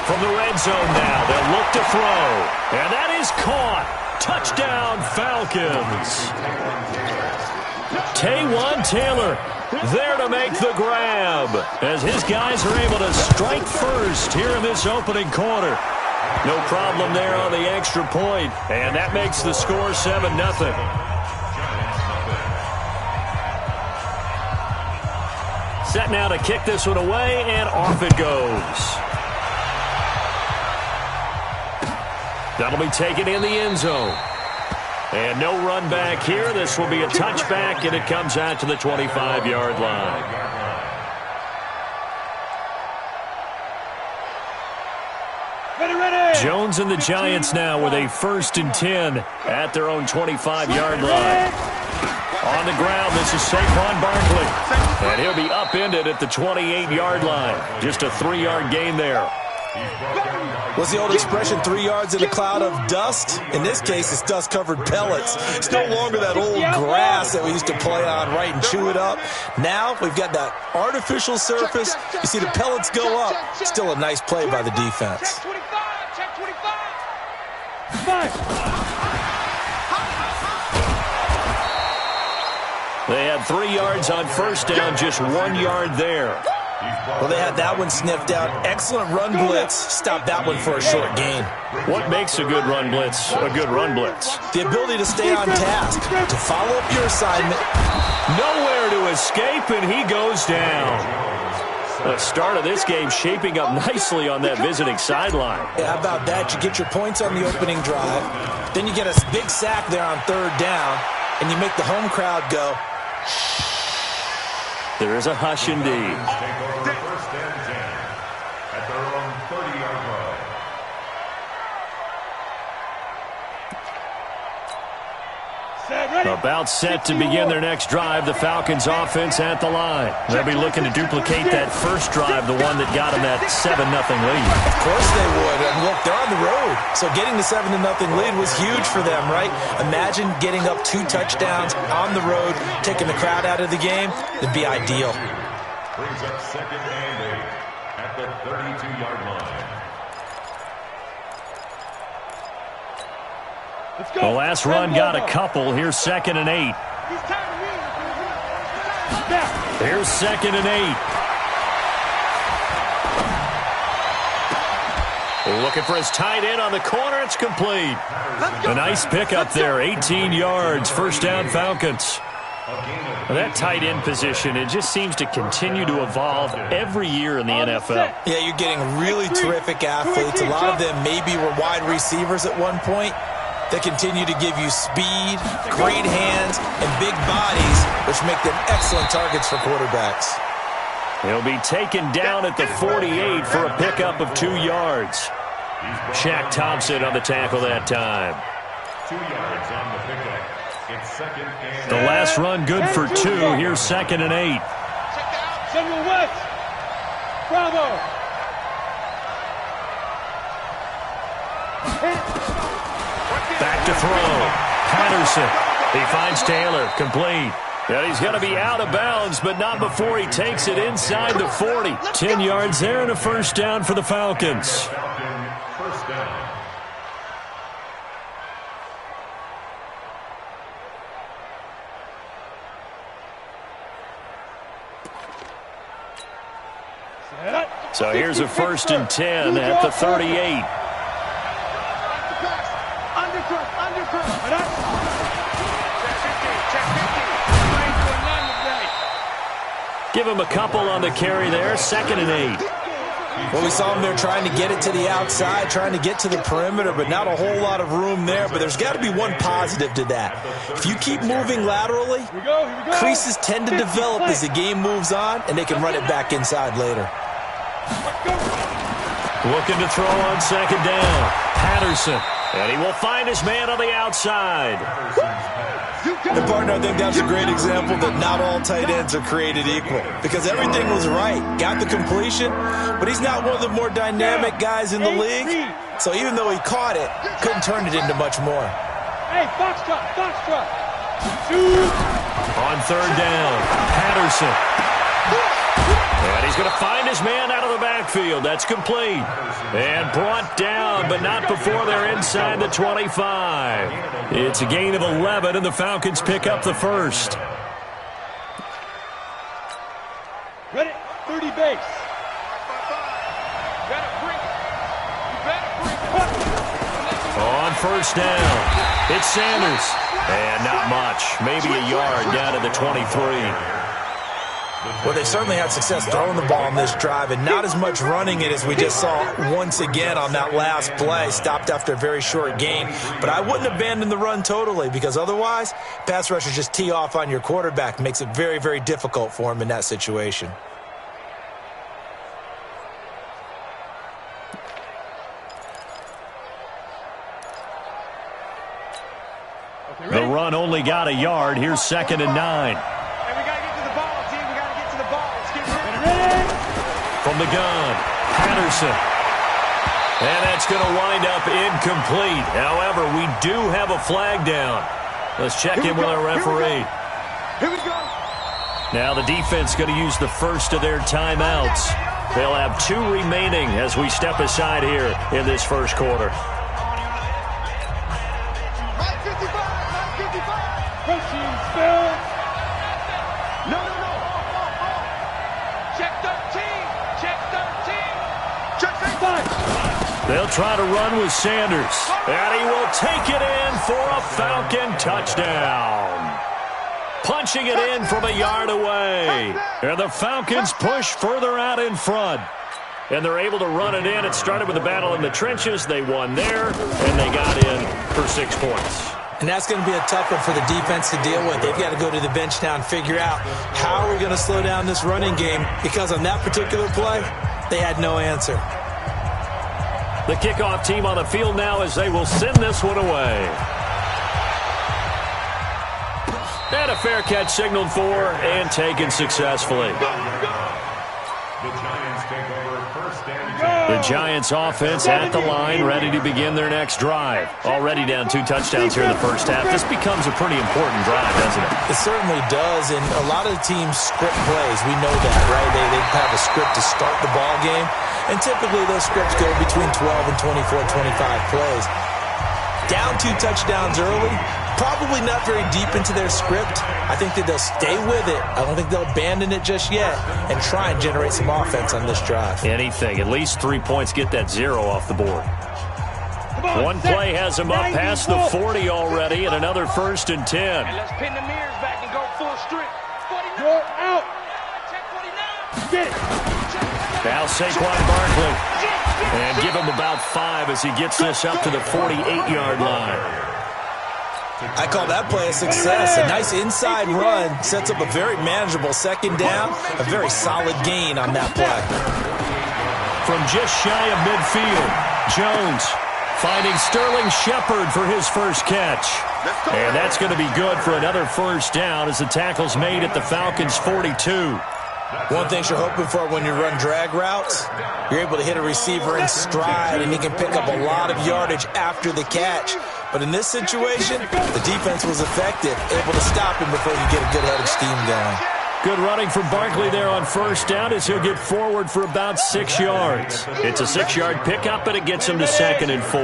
From the red zone now, they'll look to throw. And that is caught. Touchdown, Falcons. Taywan Taylor there to make the grab as his guys are able to strike first here in this opening quarter. No problem there on the extra point, and that makes the score 7-0. Set now to kick this one away, and off it goes. That'll be taken in the end zone. And no run back here. This will be a touchback, and it comes out to the 25-yard line. Ready. Jones and the Giants now with a 1st and 10 at their own 25-yard line. On the ground, this is Saquon Barkley. And he'll be upended at the 28-yard line. Just a 3-yard gain there. What's the old expression, 3 yards in a cloud of dust? In this case, it's dust-covered pellets. It's no longer that old grass that we used to play on, right, and chew it up. Now we've got that artificial surface. You see the pellets go up. Still a nice play by the defense. Check 25. They had 3 yards on first down, just 1 yard there. Well, they had that one sniffed out. Excellent run blitz. Stopped that one for a short gain. What makes a good run blitz a good run blitz? The ability to stay on task, to follow up your assignment. Nowhere to escape, and he goes down. The start of this game shaping up nicely on that visiting sideline. Yeah, how about that? You get your points on the opening drive. Then you get a big sack there on 3rd down, and you make the home crowd go. There is a hush indeed. About set to begin their next drive, the Falcons offense at the line. They'll be looking to duplicate that first drive, the one that got them that 7-0 lead. Of course they would. And look, they're on the road. So getting the 7-0 lead was huge for them, right? Imagine getting up 2 touchdowns on the road, taking the crowd out of the game. It'd be ideal. Brings up 2nd and 8 at the 32-yard line. The last run got a couple. Here's 2nd and 8. Here's 2nd and 8. Looking for his tight end on the corner. It's complete. A nice pickup there. 18 yards. First down, Falcons. That tight end position, it just seems to continue to evolve every year in the NFL. Yeah, you're getting really terrific athletes. A lot of them maybe were wide receivers at one point. They continue to give you speed, great hands, and big bodies, which make them excellent targets for quarterbacks. He'll be taken down at the 48 for a pickup of 2 yards. Shaq Thompson on the tackle that time. 2 yards on the pickup. It's 2nd and 8. The last run good for 2. Here's 2nd and 8. Samuel West. Bravo. Back to throw. Patterson. He finds Taylor. Complete. And he's going to be out of bounds, but not before he takes it inside the 40. 10 yards there and a first down for the Falcons. First down. So here's a 1st and 10 at the 38. Give him a couple on the carry there. 2nd and 8. Well, we saw him there trying to get it to the outside, trying to get to the perimeter, but not a whole lot of room there. But there's got to be one positive to that. If you keep moving laterally, creases tend to develop as the game moves on, and they can run it back inside later. Looking to throw on 2nd down. Patterson. And he will find his man on the outside. And partner, I think that's a great example that not all tight ends are created equal. Because everything was right. Got the completion, but he's not one of the more dynamic guys in the league. So even though he caught it, couldn't turn it into much more. Hey, box truck. On 3rd down, Patterson. And he's going to find his man out of the backfield. That's complete. And brought down, but not before they're inside the 25. It's a gain of 11, and the Falcons pick up the first. Ready, 30 base. On first down, it's Sanders. And not much. Maybe a yard down to the 23. Well, they certainly had success throwing the ball on this drive, and not as much running it as we just saw once again on that last play. Stopped after a very short gain. But I wouldn't abandon the run totally, because otherwise, pass rushers just tee off on your quarterback. Makes it very, very difficult for him in that situation. The run only got a yard. Here's 2nd and 9. Hey, we got to get to the ball, team. We got to get to the ball. Let's get ready. From the gun, Patterson. And that's going to wind up incomplete. However, we do have a flag down. Let's check in with our referee. Here we go. Now the defense going to use the first of their timeouts. They'll have 2 remaining as we step aside here in this first quarter. Rushing spell. No. Check 13. Check 13. Check 5. They'll try to run with Sanders. And he will take it in for a Falcon touchdown. Punching it in from a yard away. And the Falcons push further out in front. And they're able to run it in. It started with a battle in the trenches. They won there, and they got in for 6 points. And that's going to be a tough one for the defense to deal with. They've got to go to the bench now and figure out how are we going to slow down this running game, because on that particular play, they had no answer. The kickoff team on the field now as they will send this one away. And a fair catch signaled for and taken successfully. The Giants offense at the line, ready to begin their next drive. Already down 2 touchdowns here in the first half. This becomes a pretty important drive, doesn't it? It certainly does, and a lot of the teams script plays. We know that, right? They have a script to start the ball game, and typically those scripts go between 12 and 24, 25 plays. Down 2 touchdowns early, probably not very deep into their script. I think that they'll stay with it. I don't think they'll abandon it just yet and try and generate some offense on this drive. Anything. At least 3 points, get that 0 off the board. One play has them up past the 40 already, and another 1st and 10. And let's pin the mirrors back and go full strip. 49. You're out. Check 49. Get it. Now Saquon Barkley. And give him about 5 as he gets this up to the 48-yard line. I call that play a success. A nice inside run sets up a very manageable 2nd down. A very solid gain on that play. From just shy of midfield, Jones finding Sterling Shepard for his first catch. And that's going to be good for another 1st down as the tackle's made at the Falcons' 42. One thing you're hoping for when you run drag routes, you're able to hit a receiver in stride, and he can pick up a lot of yardage after the catch. But in this situation, the defense was effective, able to stop him before you get a good head of steam going. Good running from Barkley there on 1st down as he'll get forward for about 6 yards. It's a 6-yard pickup, and it gets him to 2nd and 4.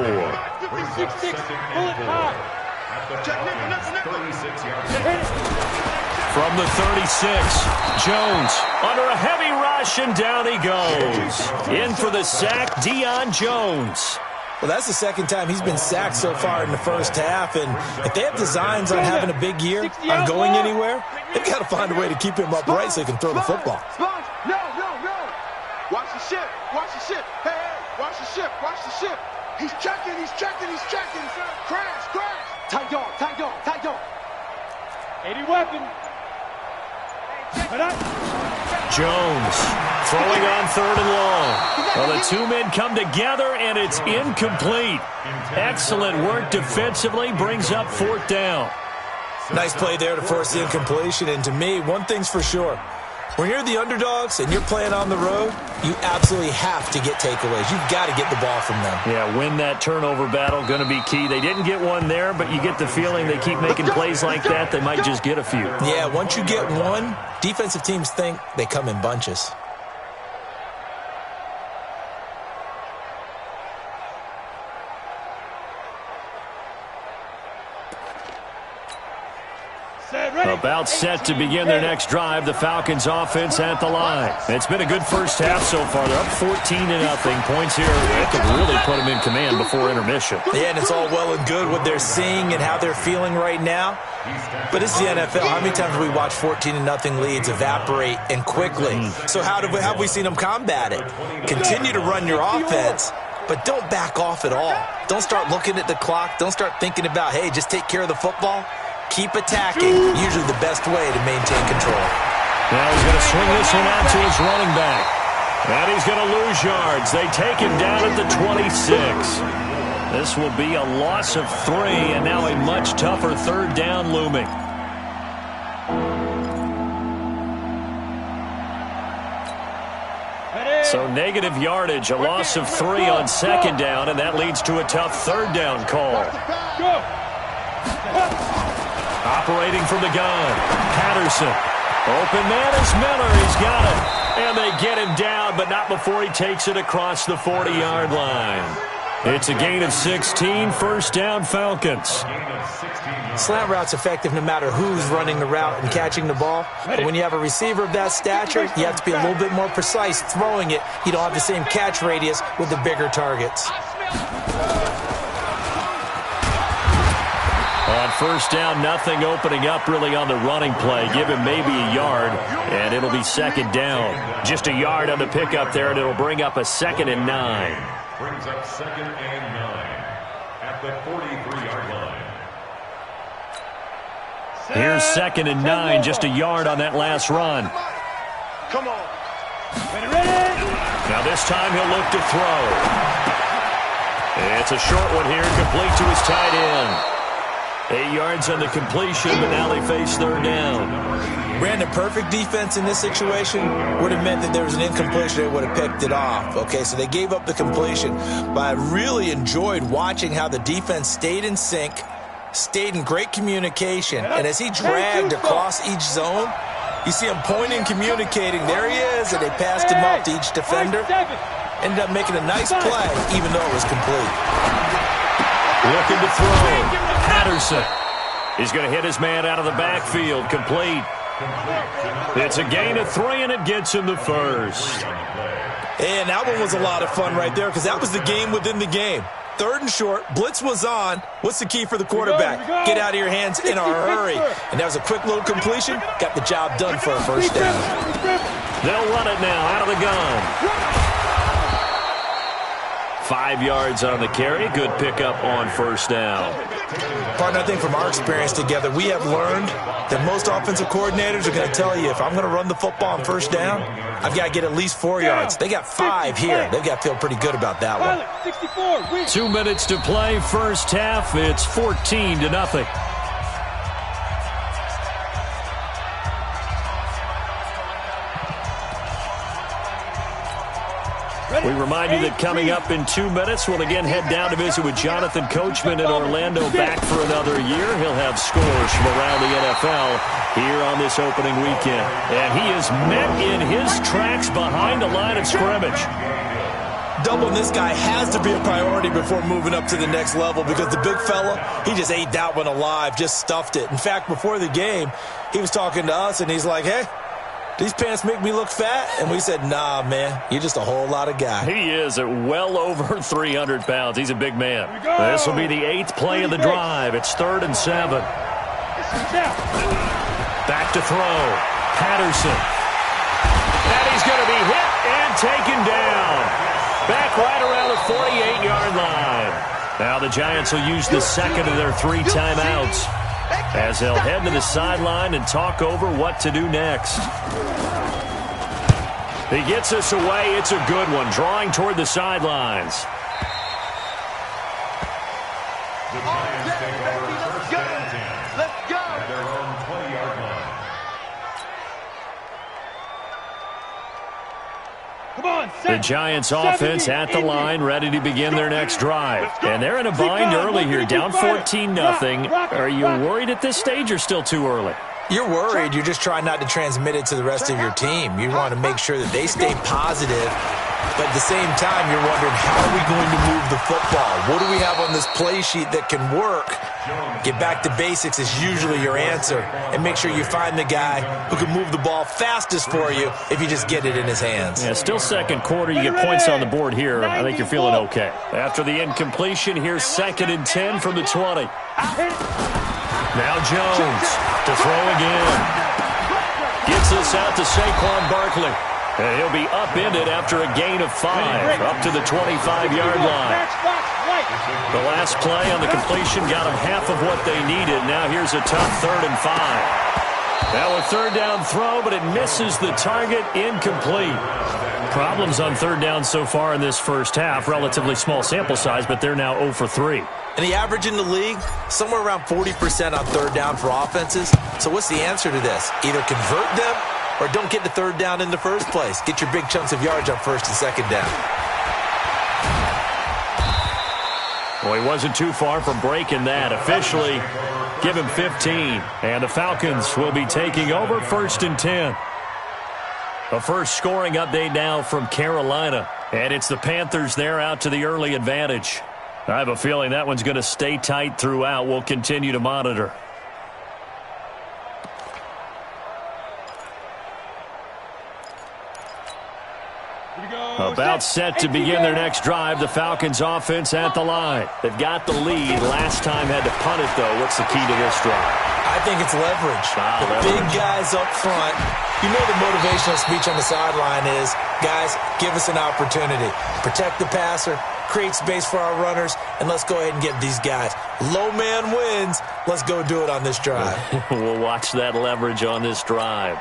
From the 36, Jones under a heavy rush, and down he goes. In for the sack, Deion Jones. Well, that's the 2nd time he's been sacked so far in the first half, and if they have designs on having a big year, on going anywhere, they've got to find a way to keep him upright so he can throw the football. No. Watch the ship. Hey, watch the ship. He's checking. Crash. Tight dog. 80 weapon. Jones throwing on 3rd and long. Well, the 2 men come together, and it's incomplete. Excellent work defensively, brings up 4th down. Nice play there to force the incompletion, and to me, one thing's for sure. When you're the underdogs and you're playing on the road, you absolutely have to get takeaways. You've got to get the ball from them. Yeah, win that turnover battle, going to be key. They didn't get one there, but you get the feeling they keep making plays like that, they might just get a few. Yeah, once you get one, defensive teams think they come in bunches. About set to begin their next drive, the Falcons offense at the line. It's been a good first half so far. They're up 14-0. Points here that could really put them in command before intermission. Yeah, and it's all well and good what they're seeing and how they're feeling right now. But it's the NFL. How many times have we watched 14-0 leads evaporate and quickly? So how have we seen them combat it? Continue to run your offense, but don't back off at all. Don't start looking at the clock. Don't start thinking about, hey, just take care of the football. Keep attacking. Usually the best way to maintain control. Now he's going to swing this one out to his running back. And he's going to lose yards. They take him down at the 26. This will be a loss of 3, and now a much tougher third down looming. So negative yardage, a loss of 3 on second down, and that leads to a tough third down call. Operating from the gun, Patterson. Open man is Miller. He's got it. And they get him down, but not before he takes it across the 40-yard line. It's a gain of 16, first down Falcons. Slant route's effective no matter who's running the route and catching the ball. But when you have a receiver of that stature, you have to be a little bit more precise throwing it. You don't have the same catch radius with the bigger targets. On first down, nothing opening up really on the running play. Give him maybe a yard, and it'll be second down. Just a yard on the pickup there, and it'll bring up a 2nd and 9. Brings up 2nd and 9 at the 43-yard line. Here's 2nd and 9, just a yard on that last run. Come on. Now this time he'll look to throw. It's a short one here, complete to his tight end. 8 yards on the completion, but now they face third down. Brandon, perfect defense in this situation would have meant that there was an incompletion. They would have picked it off. Okay, so they gave up the completion. But I really enjoyed watching how the defense stayed in sync, stayed in great communication. And as he dragged across each zone, you see him pointing, communicating. There he is, and they passed him off to each defender. Ended up making a nice play, even though it was complete. Looking to throw. Patterson. He's going to hit his man out of the backfield. Complete. It's a gain of 3, and it gets him the first. And that one was a lot of fun right there because that was the game within the game. 3rd and short. Blitz was on. What's the key for the quarterback? Get out of your hands in a hurry. And that was a quick little completion. Got the job done for a first down. They'll run it now out of the gun. 5 yards on the carry. Good pickup on first down. Partner, I think from our experience together, we have learned that most offensive coordinators are going to tell you, if I'm going to run the football on first down, I've got to get at least 4 yards. They got 5 here. They've got to feel pretty good about that one. 2 minutes to play first half. It's 14-0. We remind you that coming up in 2 minutes, we'll again head down to visit with Jonathan Coachman in Orlando, back for another year. He'll have scores from around the NFL here on this opening weekend. And he is met in his tracks behind the line of scrimmage. Doubling this guy has to be a priority before moving up to the next level because the big fella, he just ate that one alive, just stuffed it. In fact, before the game, he was talking to us, and he's like, hey, these pants make me look fat? And we said, nah, man, you're just a whole lot of guy. He is at well over 300 pounds. He's a big man. This will be the 8th play of the drive. It's 3rd and 7. Back to throw. Patterson. And he's going to be hit and taken down. Back right around the 48-yard line. Now the Giants will use the 2nd of their 3 timeouts, as they'll head to the sideline and talk over what to do next. He gets us away. It's a good one. Drawing toward the sidelines. The Giants take over first and 10. Let's go. At their own 20-yard line. Come on, The Giants offense at the line, ready to begin their next drive. And they're in a bind early here, down 14-0. Are you worried at this stage or still too early? You're worried. You're just trying not to transmit it to the rest of your team. You want to make sure that they stay positive But at the same time, you're wondering, how are we going to move the football? What do we have on this play sheet that can work? Get back to basics is usually your answer. And make sure you find the guy who can move the ball fastest for you if you just get it in his hands. Yeah, still second quarter. You get points on the board here. I think you're feeling okay. After the incompletion, here's 2nd and 10 from the 20. Now Jones to throw again. Gets this out to Saquon Barkley. And he'll be upended after a gain of 5, up to the 25-yard line. The last play on the completion got them half of what they needed. Now here's a tough 3rd and 5. Now a 3rd down throw, but it misses the target, incomplete. Problems on 3rd down so far in this first half. Relatively small sample size, but they're now 0 for 3. And the average in the league, somewhere around 40% on 3rd down for offenses. So what's the answer to this? Either convert them or don't get to 3rd down in the first place. Get your big chunks of yards on 1st and 2nd down. Well, he wasn't too far from breaking that. Officially, give him 15. And the Falcons will be taking over 1st and 10. A first scoring update now from Carolina. And it's the Panthers there out to the early advantage. I have a feeling that one's going to stay tight throughout. We'll continue to monitor. About set to begin their next drive. The Falcons offense at the line. They've got the lead. Last time had to punt it, though. What's the key to this drive? I think it's leverage. Big guys up front. You know the motivational speech on the sideline is, guys, give us an opportunity. Protect the passer, create space for our runners, and let's go ahead and get these guys. Low man wins. Let's go do it on this drive. We'll watch that leverage on this drive.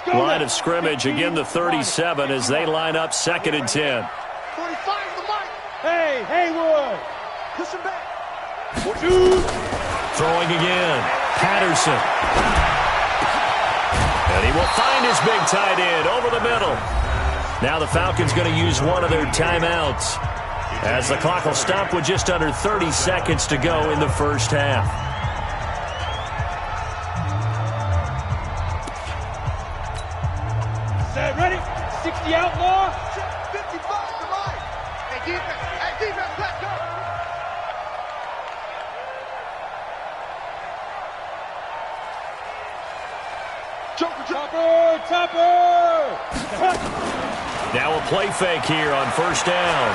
Line of scrimmage, again the 37 as they line up 2nd and 10. 45 the mark. Hey, Haywood. Push him back. Throwing again. Patterson. And he will find his big tight end over the middle. Now the Falcons going to use one of their timeouts as the clock will stop with just under 30 seconds to go in the first half. Ready? 60 outlaw. 55 to line. Hey, defense, let's go. Topper. Now a play fake here on 1st down.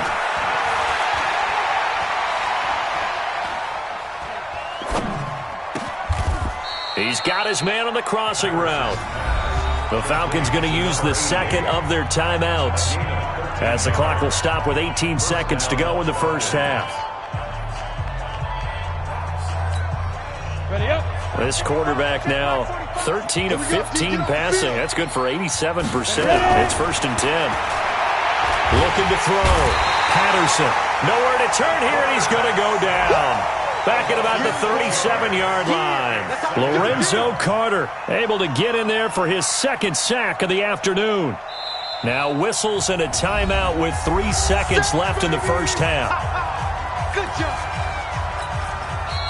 He's got his man on the crossing route. The Falcons going to use the 2nd of their timeouts as the clock will stop with 18 seconds to go in the first half. Ready up. This quarterback now 13 of 15 passing. That's good for 87%. It's 1st and 10. Looking to throw. Patterson. Nowhere to turn here, and he's going to go down. Back at about the 37-yard line. Lorenzo Carter able to get in there for his 2nd sack of the afternoon. Now whistles and a timeout with 3 seconds left in the first half. Good job.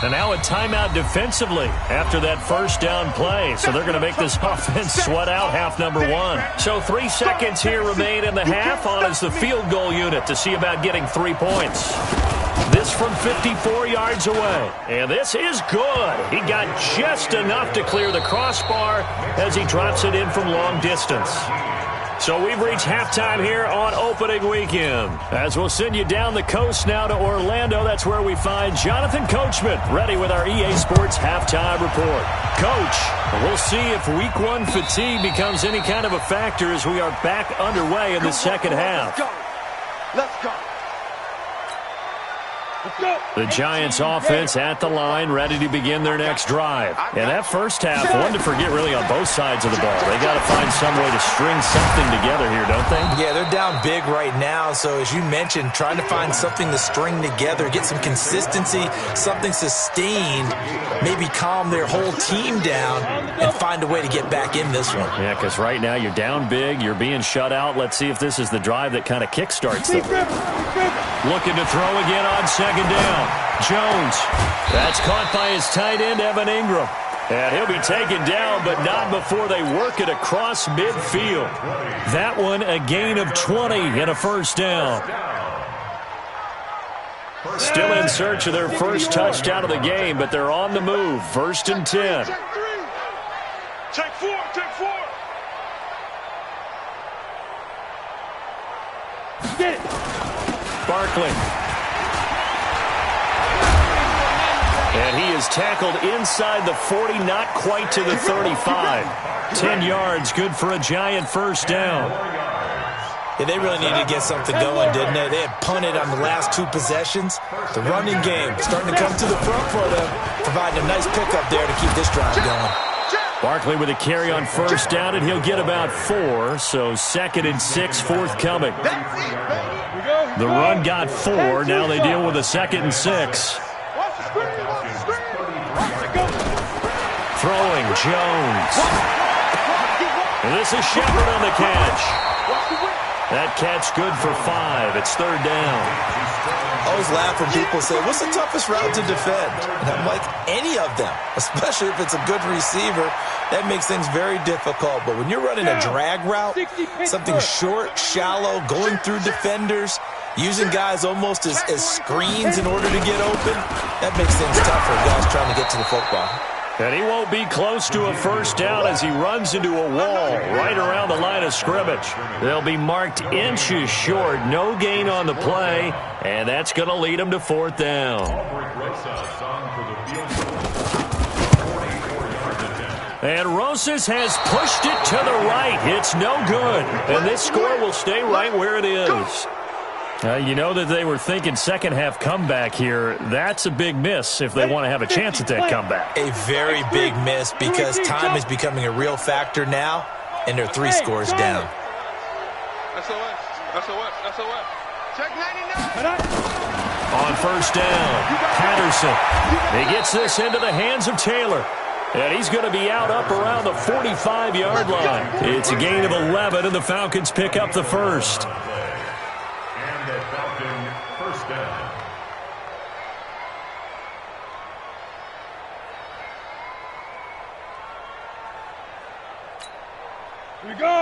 And now a timeout defensively after that 1st down play. So they're going to make this offense sweat out half number 1. So 3 seconds here remain in the half on as the field goal unit to see about getting 3 points. This from 54 yards away. And this is good. He got just enough to clear the crossbar as he drops it in from long distance. So we've reached halftime here on opening weekend. As we'll send you down the coast now to Orlando, that's where we find Jonathan Coachman ready with our EA Sports halftime report. Coach, we'll see if week 1 fatigue becomes any kind of a factor as we are back underway in the second half. Let's go. The Giants offense at the line, ready to begin their next drive. And that first half, one to forget really on both sides of the ball. They got to find some way to string something together here, don't they? Yeah, they're down big right now. So as you mentioned, trying to find something to string together, get some consistency, something sustained, maybe calm their whole team down and find a way to get back in this one. Yeah, because right now you're down big, you're being shut out. Let's see if this is the drive that kind of kickstarts them. Looking to throw again on 2nd down. Jones. That's caught by his tight end, Evan Ingram. And he'll be taken down, but not before they work it across midfield. That one, a gain of 20 and a first down. Still in search of their first touchdown of the game, but they're on the move. 1st and 10. Take four. Get it. Barkley. And he is tackled inside the 40, not quite to the 35. 10 yards, good for a Giant first down. Yeah, they really needed to get something going, didn't they? They had punted on the last 2 possessions. The running game starting to come to the front for them, providing a nice pickup there to keep this drive going. Barkley with a carry on first down, and he'll get about 4, so 2nd and 6 forthcoming. The run got 4. Now they deal with a 2nd and 6. Throwing, Jones. And this is Shepard on the catch. That catch good for 5. It's 3rd down. I always laugh when people say, what's the toughest route to defend? And I'm like, any of them, especially if it's a good receiver. That makes things very difficult. But when you're running a drag route, something short, shallow, going through defenders, using guys almost as screens in order to get open, that makes things tough for guys trying to get to the football. And he won't be close to a first down as he runs into a wall right around the line of scrimmage. They'll be marked inches short, no gain on the play, and that's going to lead them to 4th down. And Rosas has pushed it to the right. It's no good, and this score will stay right where it is. You know that they were thinking second-half comeback here. That's a big miss if they want to have a chance at that comeback. A very big miss because time is becoming a real factor now, and they're 3 scores down. SOS. Check 99. On first down, Patterson. He gets this into the hands of Taylor. And he's going to be out up around the 45-yard line. It's a gain of 11, and the Falcons pick up the first.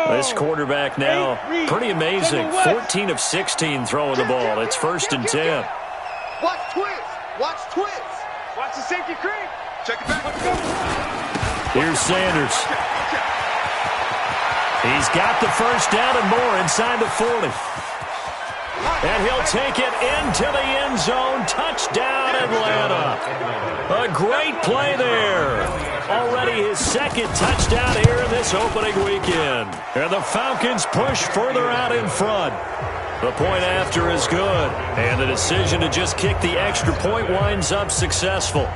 This quarterback now, pretty amazing. 14 of 16 throwing the ball. It's 1st and 10. Watch twist. Watch the safety creep. Check it back. Let's go. Here's Sanders. He's got the first down and more inside the 40. And he'll take it into the end zone. Touchdown, Atlanta. A great play there. Already his 2nd touchdown here in this opening weekend. And the Falcons push further out in front. The point after is good. And the decision to just kick the extra point winds up successful.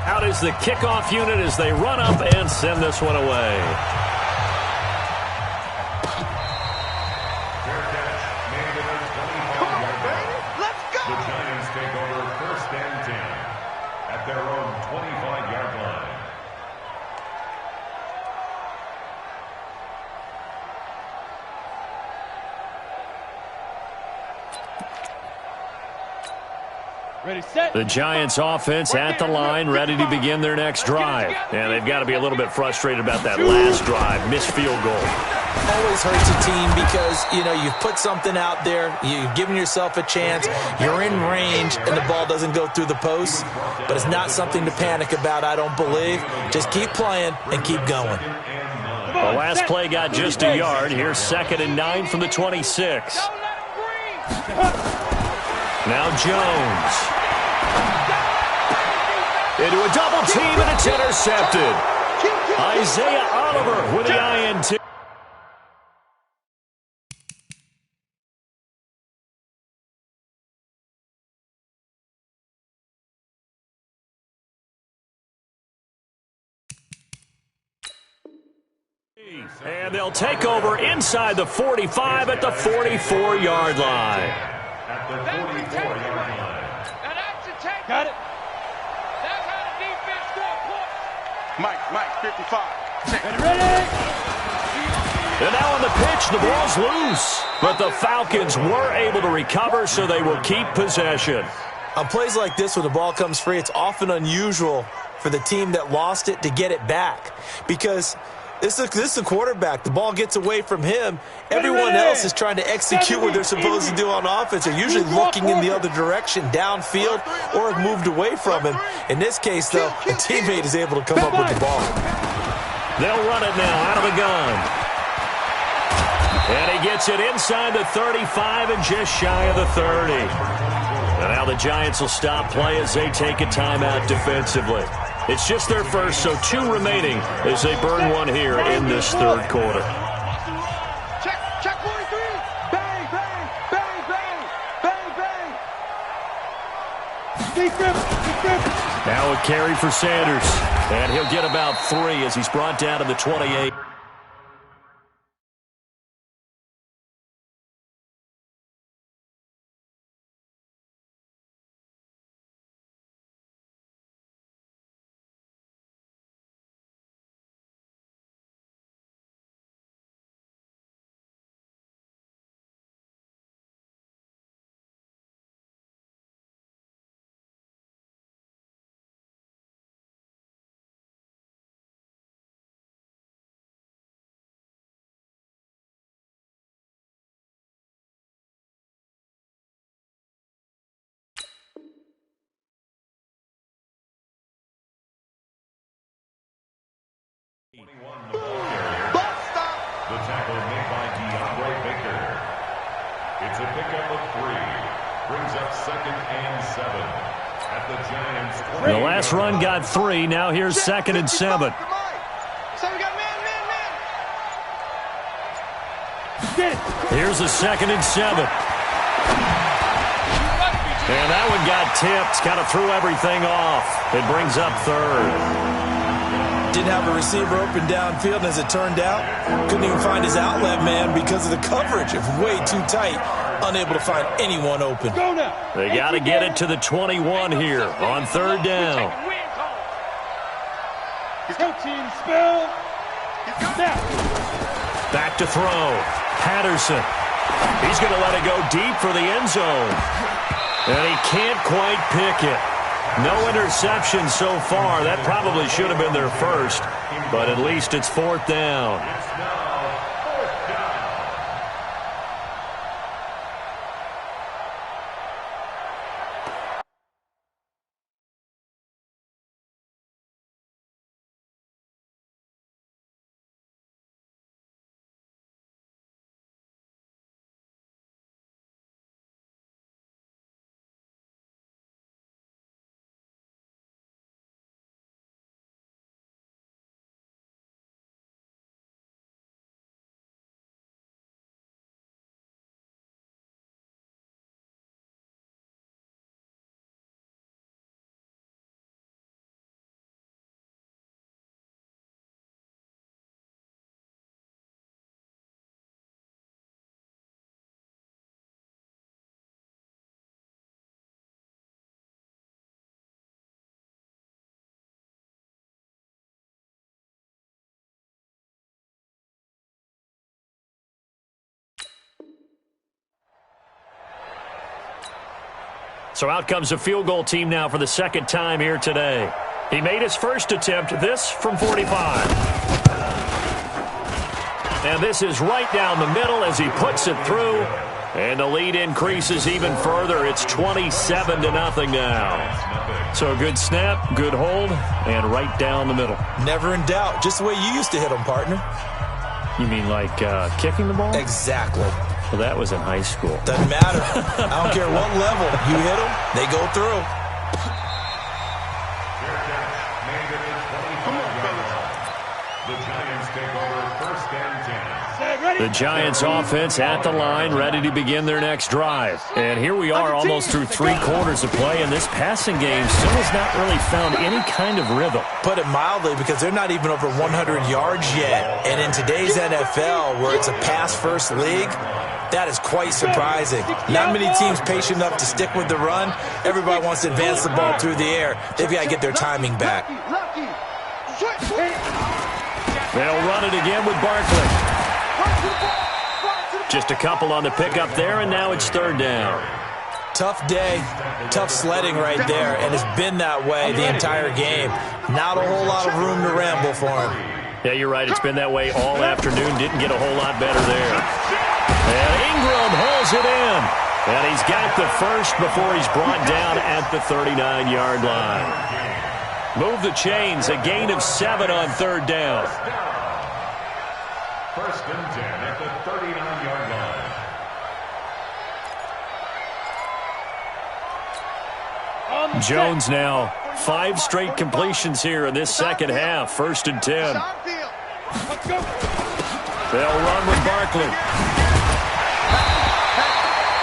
Out is the kickoff unit as they run up and send this one away. Come on, baby. Let's go. The Giants take over 1st and 10 at their own 25-yard line. Ready, set. The Giants offense at the line, ready to begin their next drive. And they've got to be a little bit frustrated about that last drive, missed field goal. Always hurts a team because, you've put something out there, you've given yourself a chance, you're in range, and the ball doesn't go through the posts. But it's not something to panic about, I don't believe. Just keep playing and keep going. The last play got just a yard. Here's 2nd and 9 from the 26. Now Jones. Into a double team, and it's intercepted. Isaiah Oliver with the INT. And they'll take over inside the 45 at the 44-yard line. At the 44-yard line. Got it. That's how the defense scored points. Mike. Mike, 55. And now on the pitch, the ball's loose. But the Falcons were able to recover, so they will keep possession. On plays like this, when the ball comes free, it's often unusual for the team that lost it to get it back. Because this is the quarterback. The ball gets away from him. Everyone else is trying to execute what they're supposed to do on offense. They're usually looking in the other direction, downfield, or have moved away from him. In this case, though, a teammate is able to come up with the ball. They'll run it now out of the gun. And he gets it inside the 35 and just shy of the 30. And now the Giants will stop play as they take a timeout defensively. It's just their first, so 2 remaining as they burn one here in this third quarter. Check 43. Bang, bang, bang, bang, bang, bang. Now a carry for Sanders. And he'll get about 3 as he's brought down to the 28. The tackle made by DeAndre Baker. It's a pickup of 3. Brings up 2nd and 7 at the Giants. The last run got 3. Now here's 2nd and 7. So we got man. Here's the 2nd and 7. And that one got tipped. Kind of threw everything off. It brings up 3rd. Didn't have a receiver open downfield, and as it turned out, couldn't even find his outlet man because of the coverage. It was way too tight, unable to find anyone open. They got to get it to the 21 here on 3rd down. Back to throw. Patterson. He's going to let it go deep for the end zone. And he can't quite pick it. No interception so far. That probably should have been their first, but at least it's 4th down. So out comes a field goal team now for the 2nd time here today. He made his first attempt, this from 45. And this is right down the middle as he puts it through. And the lead increases even further. It's 27-0 now. So a good snap, good hold, and right down the middle. Never in doubt. Just the way you used to hit them, partner. You mean like kicking the ball? Exactly. Well, that was in high school. Doesn't matter. I don't care what level. You hit them, they go through. The Giants take over 1st and 10. The Giants offense at the line, ready to begin their next drive. And here we are almost through 3 quarters of play, and this passing game still has not really found any kind of rhythm. Put it mildly, because they're not even over 100 yards yet. And in today's NFL, where it's a pass-first league, that is quite surprising. Not many teams patient enough to stick with the run. Everybody wants to advance the ball through the air. They've got to get their timing back. They'll run it again with Barkley. Just a couple on the pickup there, and now it's third down. Tough day, tough sledding right there, and it's been that way the entire game. Not a whole lot of room to ramble for him. Yeah, you're right. It's been that way all afternoon. Didn't get a whole lot better there. And Ingram hauls it in. And he's got the first before he's brought down at the 39-yard line. Move the chains. A gain of 7 on third down. First and 10 at the 39-yard line. Jones now 5 straight completions here in this second half. First and 10. They'll run with Barkley.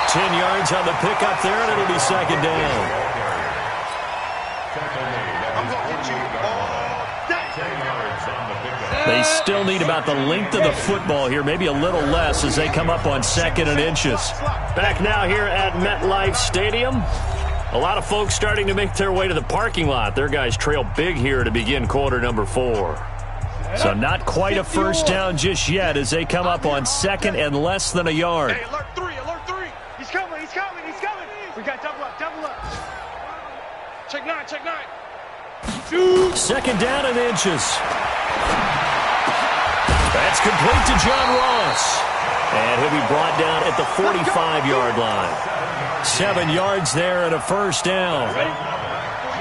10 yards on the pickup there, and it'll be second down. They still need about the length of the football here, maybe a little less as they come up on 2nd and inches. Back now here at MetLife Stadium. A lot of folks starting to make their way to the parking lot. Their guys trail big here to begin quarter number 4. So not quite a first down just yet as they come up on 2nd and less than a yard. Hey, alert 3. He's coming. We got double up. Check 9. Second down and inches. That's complete to John Ross. And he'll be brought down at the 45-yard line. 7 yards there and a first down.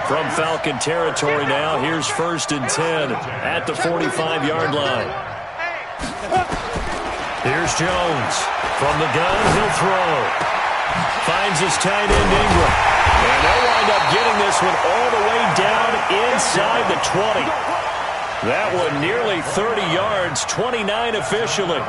From Falcon territory now, here's first and 10 at the 45-yard line. Here's Jones. From the gun, he'll throw. Finds his tight end Ingram. And they'll wind up getting this one all the way down inside the 20. That one nearly 30 yards, 29 officially.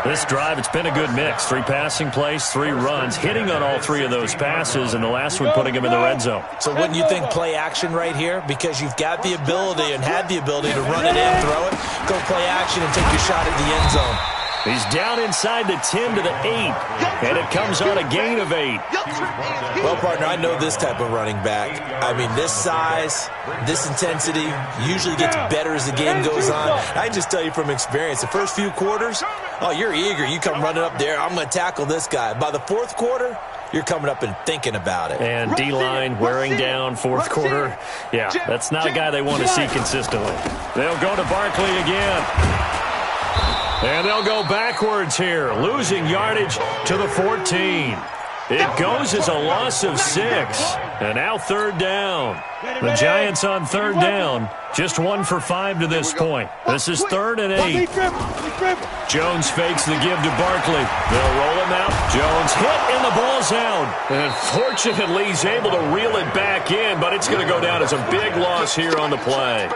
This drive, it's been a good mix. 3 passing plays, 3 runs, hitting on all 3 of those passes, and the last one putting him in the red zone. So wouldn't you think play action right here? Because you've got the ability and had the ability to run it in, throw it, go play action, and take your shot at the end zone. He's down inside the 10 to the 8, and it comes on a gain of 8. Well, partner, I know this type of running back. I mean, this size, this intensity usually gets better as the game goes on. I can just tell you from experience, the first few quarters, oh, you're eager. You come running up there, I'm going to tackle this guy. By the 4th quarter, you're coming up and thinking about it. And D-line wearing down 4th quarter. Yeah, that's not a guy they want to see consistently. They'll go to Barkley again. And they'll go backwards here, losing yardage to the 14. It goes as a loss of 6. And now third down. The Giants on third down. Just 1 for 5 to this point. This is 3rd and 8. Jones fakes the give to Barkley. They'll roll him out. Jones hit, and the ball's out. And fortunately, he's able to reel it back in, but it's going to go down as a big loss here on the play.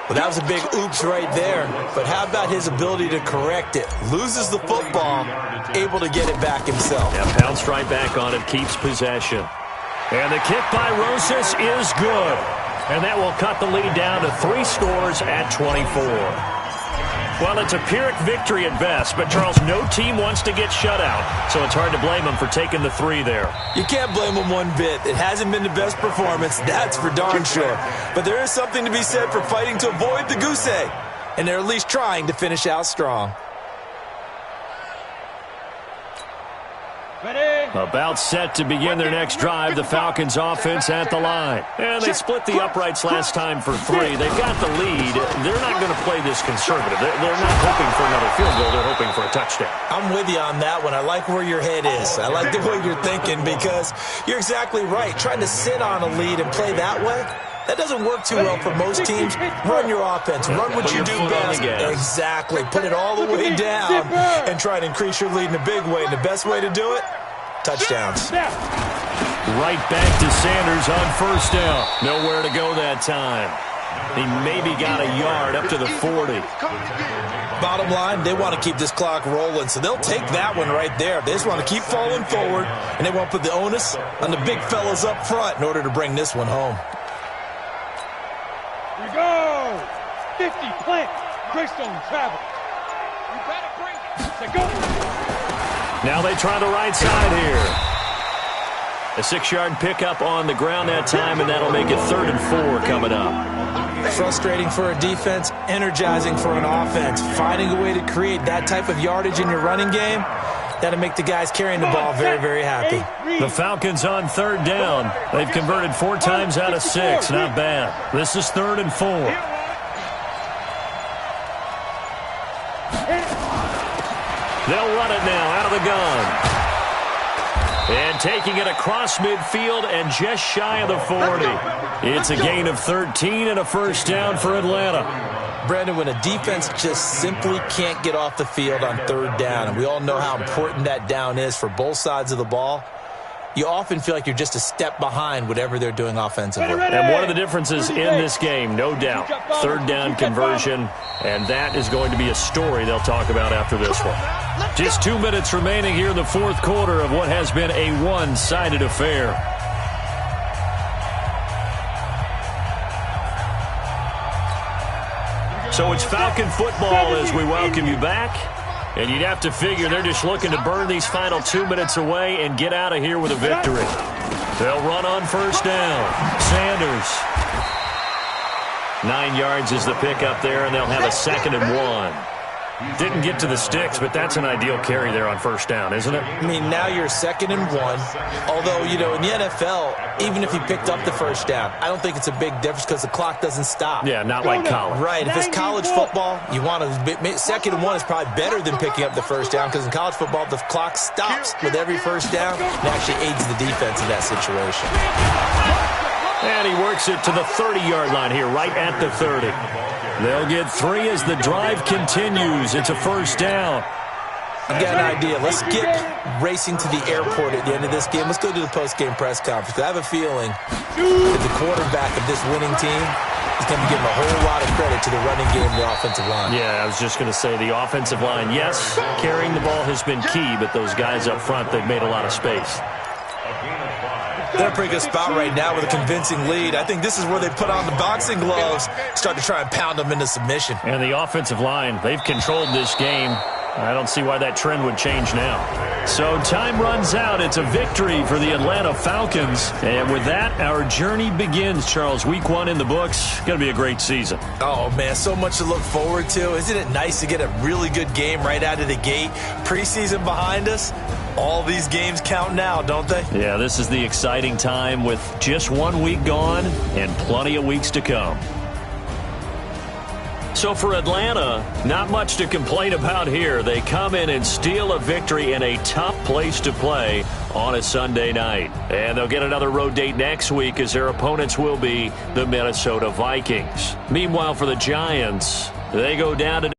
Well, that was a big oops right there. But how about his ability to correct it? Loses the football, able to get it back himself. Yeah, pounced right back on it, keeps possession. And the kick by Rosas is good. And that will cut the lead down to 3 scores at 24. Well, it's a Pyrrhic victory at best, but, Charles, no team wants to get shut out, so it's hard to blame them for taking the 3 there. You can't blame them one bit. It hasn't been the best performance, that's for darn sure. But there is something to be said for fighting to avoid the goose egg, and they're at least trying to finish out strong. About set to begin their next drive, the Falcons offense at the line. And they split the uprights last time for 3. They've got the lead. They're not going to play this conservative. They're not hoping for another field goal. They're hoping for a touchdown. I'm with you on that one. I like where your head is. I like the way you're thinking because you're exactly right. Trying to sit on a lead and play that way, that doesn't work too well for most teams. Run your offense. Run what you do best. Exactly. Put it all the way down and try to increase your lead in a big way. And the best way to do it, touchdowns. Right back to Sanders on first down. Nowhere to go that time. He maybe got a yard up to the 40. Bottom line, they want to keep this clock rolling, so they'll take that one right there. They just want to keep falling forward, and they want to put the onus on the big fellas up front in order to bring this one home. Here we go. 50, plant. Greystone, travel. You better bring it. Let's go. Now they try the right side here. A 6-yard pickup on the ground that time, and that'll make it 3rd and 4 coming up. Frustrating for a defense, energizing for an offense. Finding a way to create that type of yardage in your running game, that'll make the guys carrying the ball very, very happy. The Falcons on 3rd down. They've converted 4 times out of 6. Not bad. This is 3rd and 4. They'll run it now out of the gun. And taking it across midfield and just shy of the 40. It's a gain of 13 and a first down for Atlanta. Brandon, when a defense just simply can't get off the field on 3rd down, and we all know how important that down is for both sides of the ball, you often feel like you're just a step behind whatever they're doing offensively. And one of the differences in this game, no doubt, 3rd down conversion, and that is going to be a story they'll talk about after this one. Just 2 minutes remaining here in the 4th quarter of what has been a one-sided affair. So it's Falcon football as we welcome you back. And you'd have to figure they're just looking to burn these final 2 minutes away and get out of here with a victory. They'll run on 1st down. Sanders. 9 yards is the pickup there, and they'll have a 2nd and 1. Didn't get to the sticks, but that's an ideal carry there on 1st down, isn't it? I mean, now you're 2nd and 1. Although, you know, in the NFL, even if you picked up the 1st down, I don't think it's a big difference because the clock doesn't stop. Yeah, not like college. Right. If it's college football, you want to 2nd and 1 is probably better than picking up the 1st down because in college football, the clock stops with every 1st down and actually aids the defense in that situation. And he works it to the 30-yard line here, right at the 30. They'll get 3 as the drive continues. It's a 1st down. I've got an idea. Let's skip racing to the airport at the end of this game. Let's go to the post-game press conference. I have a feeling that the quarterback of this winning team is going to be giving a whole lot of credit to the running game and the offensive line. Yeah, I was just going to say the offensive line, yes, carrying the ball has been key, but those guys up front, they've made a lot of space. They're in a pretty good spot right now with a convincing lead. I think this is where they put on the boxing gloves, start to try and pound them into submission. And the offensive line, they've controlled this game. I don't see why that trend would change now. So time runs out. It's a victory for the Atlanta Falcons. And with that, our journey begins, Charles. Week 1 in the books. Going to be a great season. Oh, man, so much to look forward to. Isn't it nice to get a really good game right out of the gate? Preseason behind us. All these games count now, don't they? Yeah, this is the exciting time with just 1 week gone and plenty of weeks to come. So for Atlanta, not much to complain about here. They come in and steal a victory in a tough place to play on a Sunday night. And they'll get another road date next week as their opponents will be the Minnesota Vikings. Meanwhile, for the Giants, they go down to